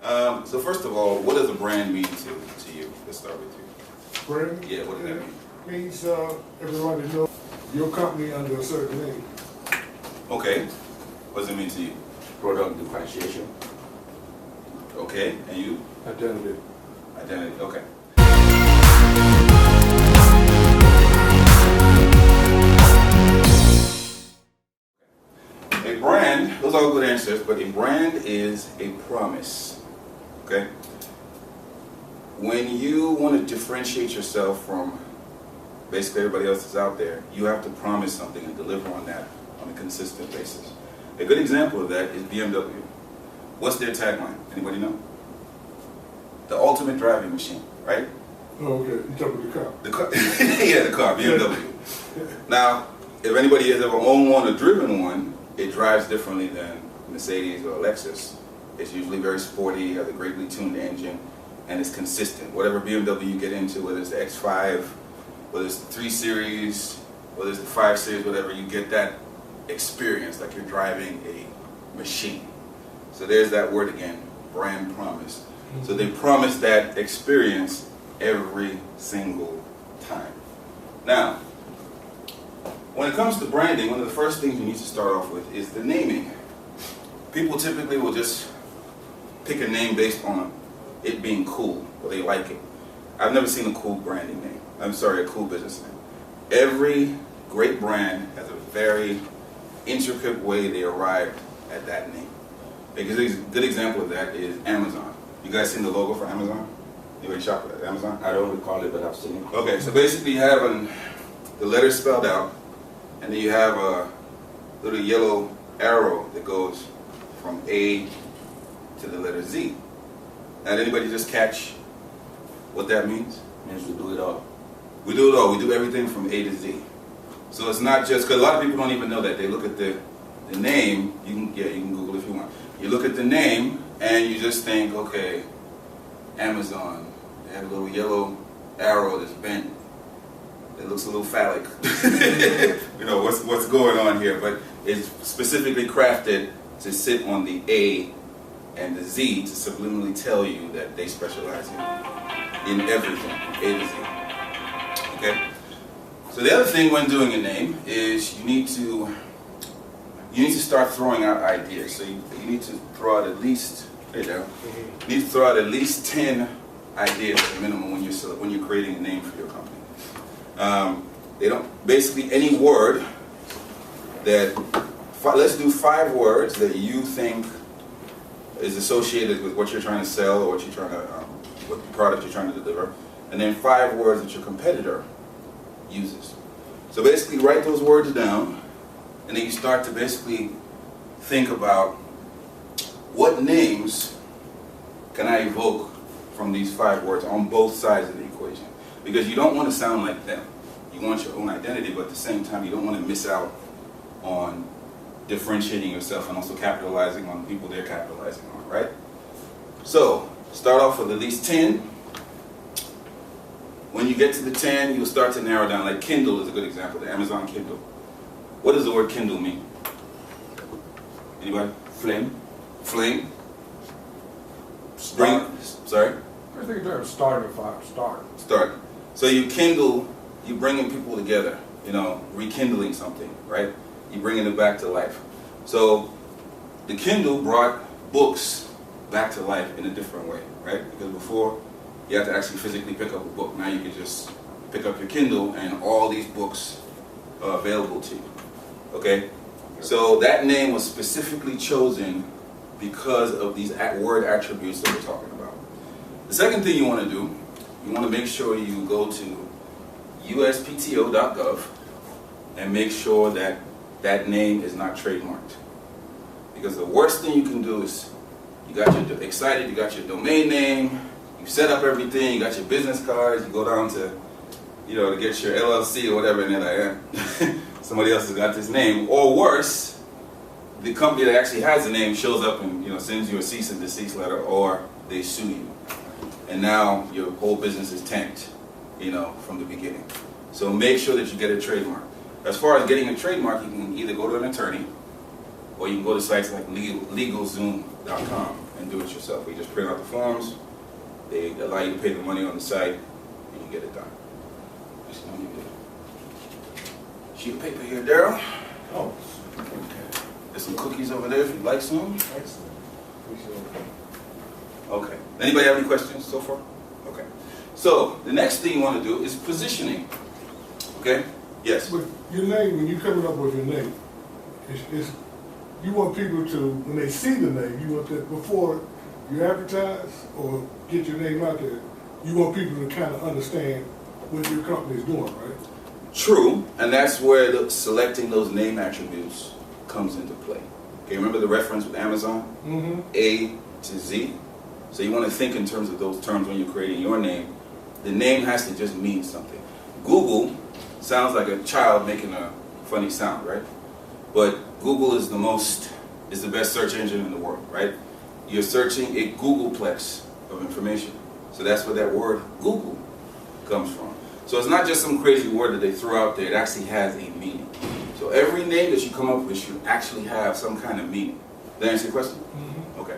So first of all, what does a brand mean to you? Let's start with you. Brand? Yeah, what does that mean? Means everybody knows your company under a certain name. Okay. What does it mean to you? Product differentiation. Okay. And you? Identity. Identity. Okay. A brand, those are all good answers, but a brand is a promise. Okay? When you want to differentiate yourself from basically everybody else that's out there, you have to promise something and deliver on that on a consistent basis. A good example of that is BMW. What's their tagline? Anybody know? The ultimate driving machine, right? Oh, okay. You talking about the car? The car, yeah, the car, BMW. Now, if anybody has ever owned one or driven one, it drives differently than Mercedes or Lexus. It's usually very sporty, has a greatly tuned engine, and it's consistent. Whatever BMW you get into, whether it's the X5, whether it's the 3 Series, whether it's the 5 Series, whatever, you get that experience like you're driving a machine. So there's that word again, brand promise. So they promise that experience every single time. Now, when it comes to branding, one of the first things you need to start off with is the naming. People typically will just pick a name based on it being cool, or they like it. I've never seen a cool branding name. I'm sorry, a cool business name. Every great brand has a very intricate way they arrived at that name. A good example of that is Amazon. You guys seen the logo for Amazon? Anybody shop at Amazon? I don't recall it, but I've seen it. Okay, so basically you have the letters spelled out, and then you have a little yellow arrow that goes from A to the letter Z. Now, did anybody just catch what that means? It means we do it all. We do it all. We do everything from A to Z. So it's not just, because a lot of people don't even know that. They look at the name, you can Google if you want. You look at the name and you just think, okay, Amazon, they have a little yellow arrow that's bent. It looks a little phallic. You know, what's going on here, but it's specifically crafted to sit on the A and the Z to subliminally tell you that they specialize in everything, A to Z. Okay? So the other thing when doing a name is you need to start throwing out ideas. So you need to throw out at least, you need to throw out at least 10 ideas at minimum when you're creating a name for your company. Basically any word that, let's do 5 words that you think is associated with what you're trying to sell or what you're trying to, what product you're trying to deliver, and then 5 words that your competitor uses. So basically write those words down, and then you start to basically think about what names can I evoke from these 5 words on both sides of the equation. Because you don't want to sound like them. You want your own identity, but at the same time you don't want to miss out on differentiating yourself and also capitalizing on the people they're capitalizing on, right? So, start off with at least 10. When you get to the 10, you'll start to narrow down. Like Kindle is a good example, the Amazon Kindle. What does the word Kindle mean? Anybody? Flame. Flame? Start. Sorry? I think they're starting fire. Start. So you kindle, you bringing people together, you know, rekindling something, right? You bringing it back to life. So the Kindle brought books back to life in a different way, right? Because before you had to actually physically pick up a book. Now you can just pick up your Kindle and all these books are available to you. Okay? So that name was specifically chosen because of these word attributes that we're talking about. The second thing you want to do, you want to make sure you go to uspto.gov and make sure that that name is not trademarked. Because the worst thing you can do is you got your excited, you got your domain name, you set up everything, you got your business cards, you go down to, you know, to get your LLC or whatever, and they're like, somebody else has got this name. Or worse, the company that actually has the name shows up and, you know, sends you a cease and desist letter, or they sue you. And now your whole business is tanked, you know, from the beginning. So make sure that you get a trademark. As far as getting a trademark, you can either go to an attorney, or you can go to sites like legalzoom.com and do it yourself. You just print out the forms, they allow you to pay the money on the site, and you get it done. Just let me get a sheet of paper here, Daryl. Oh, There's some cookies over there if you'd like some. excellent. Appreciate it. Okay. Anybody have any questions so far? Okay. So the next thing you want to do is positioning. Okay? Yes. But your name, when you're coming up with your name, it's you want people to, when they see the name, you want that before you advertise or get your name out there, you want people to kind of understand what your company is doing, right? True, and that's where selecting those name attributes comes into play. Okay, remember the reference with Amazon? Mm-hmm. A to Z. So you want to think in terms of those terms when you're creating your name. The name has to just mean something. Google sounds like a child making a funny sound, right? But Google is the best search engine in the world, right? You're searching a Googleplex of information. So that's where that word Google comes from. So it's not just some crazy word that they throw out there, it actually has a meaning. So every name that you come up with should actually have some kind of meaning. Did that answer your question? Mm-hmm. Okay.